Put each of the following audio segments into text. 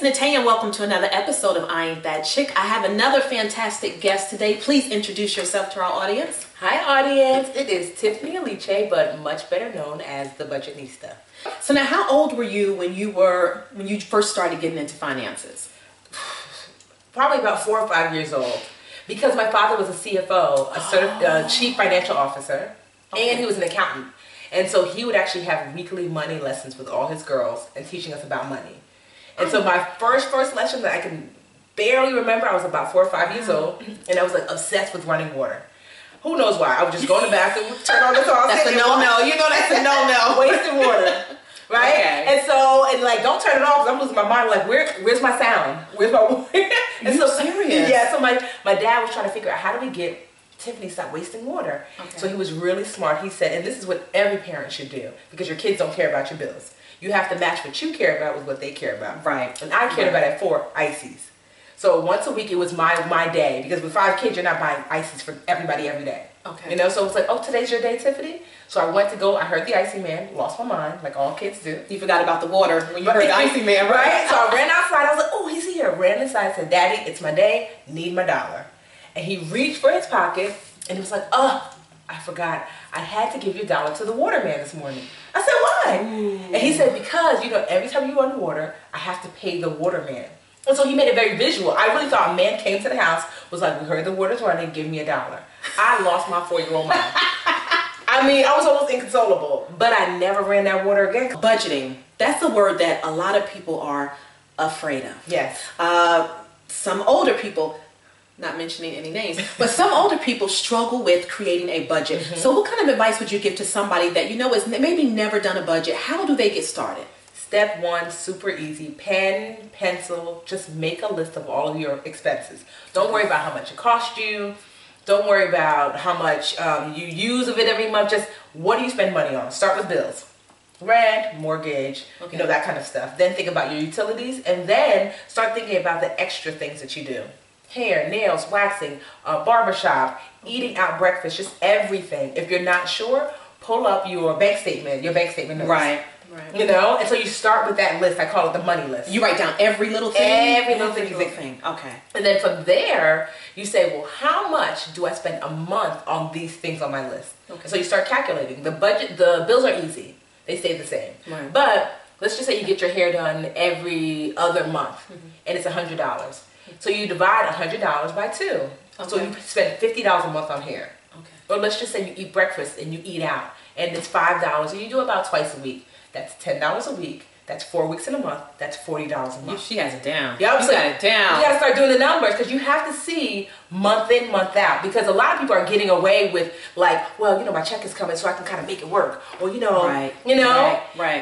it's Nataya and welcome to another episode of I Ain't That Chick. I have another fantastic guest today. Please introduce yourself to our audience. Hi audience, it is Tiffany Aliche, but much better known as the Budgetnista. So now, how old were you when you first started getting into finances? Probably about 4 or 5 years old, because my father was a CFO, a chief financial officer, and he was an accountant. And so he would actually have weekly money lessons with all his girls and teaching us about money. And so my first lesson that I can barely remember, I was about 4 or 5 years old, and I was like obsessed with running water. Who knows why? I would just go in the bathroom, turn on the faucet. That's a no-no. You know that's a no-no. Wasting water. Right? Okay. And so, like, don't turn it off because I'm losing my mind. Like, where's my sound? Where's my water? And so serious? Yeah, so my dad was trying to figure out how do we get Tiffany stop wasting water. Okay. So he was really smart. He said, and this is what every parent should do because your kids don't care about your bills. You have to match what you care about with what they care about. Right. And I cared about it for ices. So once a week it was my day because with 5 kids you're not buying ices for everybody every day. Okay. You know, so it's like, oh, today's your day, Tiffany? So I went to go, I heard the icy man, lost my mind, like all kids do. You forgot about the water when you heard the icy man, right? So I ran outside, I was like, oh, he's here. Ran inside, said, Daddy, it's my day, need my dollar. And he reached for his pocket and he was like, oh, I forgot. I had to give you $1 to the waterman this morning. I said, why? Ooh. And he said, because, you know, every time you run water, I have to pay the waterman. And so he made it very visual. I really thought a man came to the house, was like, we heard the water's running, give me $1. I lost my 4-year-old mind. I mean, I was almost inconsolable, but I never ran that water again. Budgeting, that's a word that a lot of people are afraid of. Yes. Some older people, not mentioning any names, but some older people struggle with creating a budget. Mm-hmm. So what kind of advice would you give to somebody that you know has maybe never done a budget? How do they get started? Step 1, super easy. Pen, pencil, just make a list of all of your expenses. Don't worry about how much it cost you. Don't worry about how much you use of it every month. Just what do you spend money on? Start with bills. Rent, mortgage, you know, that kind of stuff. Then think about your utilities and then start thinking about the extra things that you do. Hair, nails, waxing, barbershop, eating out breakfast, just everything. If you're not sure, pull up your bank statement notes. Right. You know, and so you start with that list. I call it the money list. You write down every little thing? Every little thing. Okay. And then from there, you say, well, how much do I spend a month on these things on my list? Okay. So you start calculating. The bills are easy. They stay the same. Right. But let's just say you get your hair done every other month, and it's $100. So you divide $100 by 2. Okay. So you spend $50 a month on hair. Okay. Or let's just say you eat breakfast and you eat out, and it's $5, and you do about twice a week. That's $10 a week. That's 4 weeks in a month. That's $40 a month. She has it down. Yep. You got it down. You got to start doing the numbers because you have to see month in, month out. Because a lot of people are getting away with like, well, you know, my check is coming, so I can kind of make it work. Or you know, right.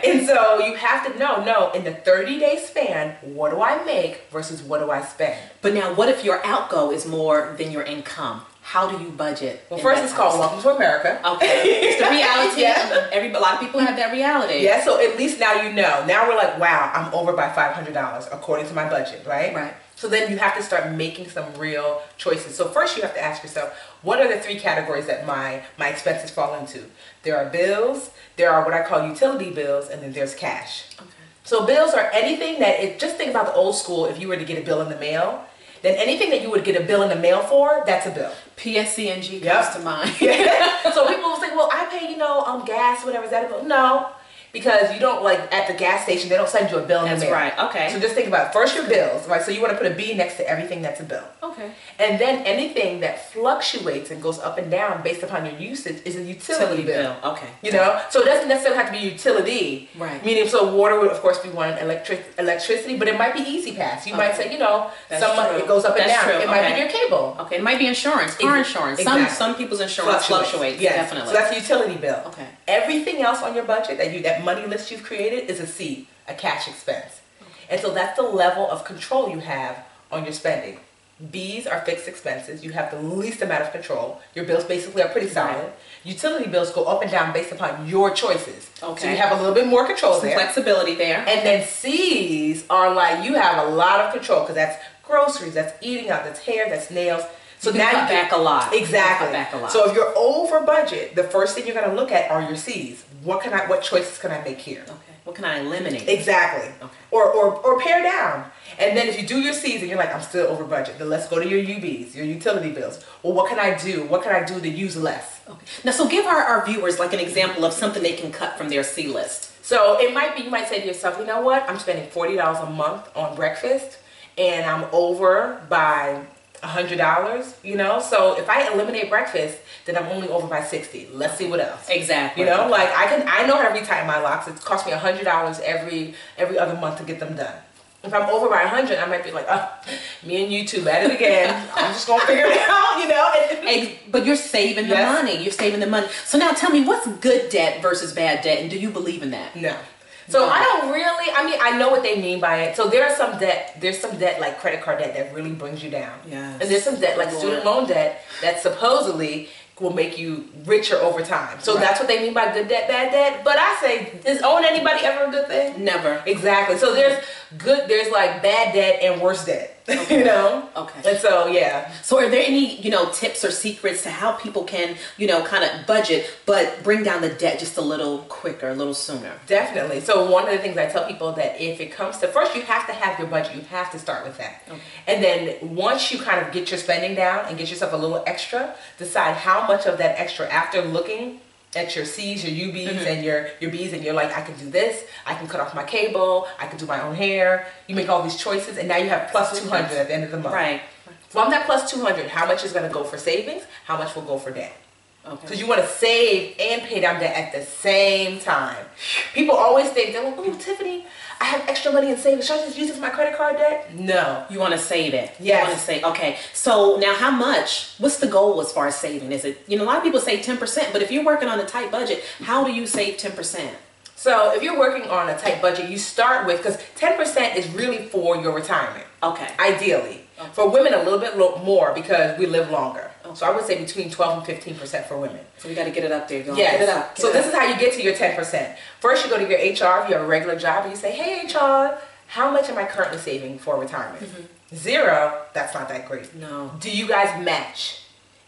And so you have to know in the 30-day span, what do I make versus what do I spend? But now, what if your outgo is more than your income? How do you budget? Well, first it's called Welcome to America. Okay. It's the reality. Yeah. A lot of people have that reality. Yeah, so at least now you know. Now we're like, wow, I'm over by $500 according to my budget, right? Right. So then you have to start making some real choices. So first you have to ask yourself, what are the 3 categories that my expenses fall into? There are bills, there are what I call utility bills, and then there's cash. Okay. So bills are anything that, just think about the old school, if you were to get a bill in the mail, then anything that you would get a bill in the mail for, that's a bill. PSCNG comes to mind. So people will say, well, I pay, you know, gas, whatever, is that a bill? No, because you don't, like, at the gas station, they don't send you a bill in the mail. That's right, okay. So just think about it. First your bills, right? So you want to put a B next to everything that's a bill. Okay. And then anything that fluctuates and goes up and down based upon your usage is a utility bill. Okay. You know? So it doesn't necessarily have to be utility. Right. Meaning, so water would, of course, be one, electricity, but it might be Easy Pass. You might say, you know, it goes up and down. It might be your cable. Okay. It might be insurance, car insurance. Exactly. Some people's insurance fluctuates. Yes. Definitely. So that's a utility bill. Okay. Everything else on your budget, that money list you've created, is a C, a cash expense. Okay. And so that's the level of control you have on your spending. B's are fixed expenses. You have the least amount of control. Your bills basically are pretty solid. Right. Utility bills go up and down based upon your choices. Okay. So you have a little bit more control there. Flexibility there. And then C's are like, you have a lot of control because that's groceries, that's eating out, that's hair, that's nails. So now you cut back a lot. Exactly. Cut back a lot. So if you're over budget, the first thing you're going to look at are your C's. What choices can I make here? Okay. What can I eliminate? Exactly. Okay. Or pare down. And then if you do your C's and you're like, I'm still over budget, then let's go to your UBs, your utility bills. Well, what can I do? What can I do to use less? Okay. Now, so give our viewers like an example of something they can cut from their C list. So it might be, you might say to yourself, you know what? I'm spending $40 a month on breakfast and I'm over by $100, you know? So if I eliminate breakfast, then I'm only over by 60. Let's see what else. Exactly. You know, like I know how to retighten my locks. It costs me $100 every other month to get them done. If I'm over by 100, I might be like, oh, me and you two at it again. I'm just gonna figure it out, you know. But you're saving the money. You're saving the money. So now tell me, what's good debt versus bad debt, and do you believe in that? No. So I don't really. I mean, I know what they mean by it. So there's some debt like credit card debt that really brings you down. Yes. And there's some debt like student loan debt that supposedly will make you richer over time. So that's what they mean by good debt, bad debt. But I say, is own anybody ever a good thing? Never. Exactly. So there's like bad debt and worse debt. Okay. You know? Okay. And so, yeah. So are there any, tips or secrets to how people can, kind of budget, but bring down the debt just a little quicker, a little sooner? Definitely. So one of the things I tell people that if it comes to, first you have to have your budget. You have to start with that. Okay. And then once you kind of get your spending down and get yourself a little extra, decide how much of that extra after looking at your C's, your UBs, and your B's, and you're like, I can do this, I can cut off my cable, I can do my own hair. You make all these choices, and now you have plus 200 at the end of the month. Right. From that plus 200, how much is going to go for savings? How much will go for debt? Okay. Because you want to save and pay down debt at the same time. People always think, they're like, oh, Tiffany, I have extra money in savings. Should I just use it for my credit card debt? No. You want to save it. Yes. You want to save. Okay. So now how much, what's the goal as far as saving? Is it, a lot of people say 10%, but if you're working on a tight budget, how do you save 10%? So if you're working on a tight budget, you start with, because 10% is really for your retirement. Okay. Ideally. Okay. For women, a little bit more because we live longer. Okay. So I would say between 12 and 15% for women. So we got to get it up there. Yes. Get it up. So this is how you get to your 10%. First, you go to your HR if you have a regular job and you say, hey, HR, how much am I currently saving for retirement? Mm-hmm. 0, that's not that great. No. Do you guys match?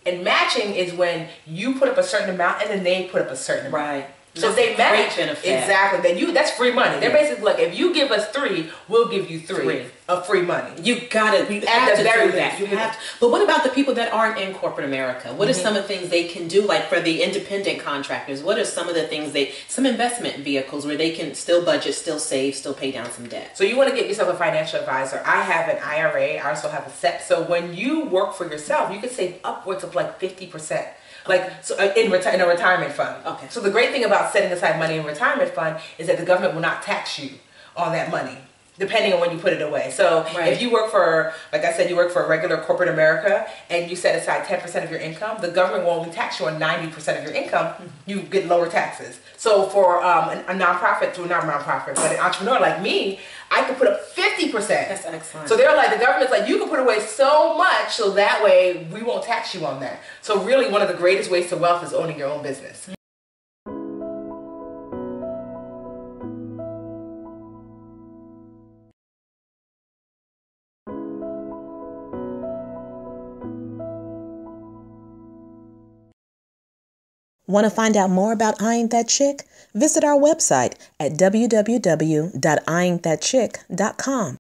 And matching is when you put up a certain amount and then they put up a certain amount. Right. So if they match, exactly, then that's free money. They're basically like, if you give us 3, we'll give you 3 of free money. You got it. You have to do that. You have to. But what about the people that aren't in corporate America? What are some of the things they can do, like for the independent contractors? What are some of the things some investment vehicles where they can still budget, still save, still pay down some debt? So you want to get yourself a financial advisor. I have an IRA. I also have a SEP. So when you work for yourself, you can save upwards of like 50%. Like so in a retirement fund. Okay. So the great thing about setting aside money in a retirement fund is that the government will not tax you on that money, depending on when you put it away. So if you work for, like I said, you work for a regular corporate America and you set aside 10% of your income, the government will only tax you on 90% of your income. You get lower taxes. So for a nonprofit, not a nonprofit, but an entrepreneur like me, I could put up 50%. That's excellent. So they're like, the government's like, you can put away so much so that way we won't tax you on that. So really one of the greatest ways to wealth is owning your own business. Want to find out more about AIN That Chick? Visit our website at www.ainthatchick.com.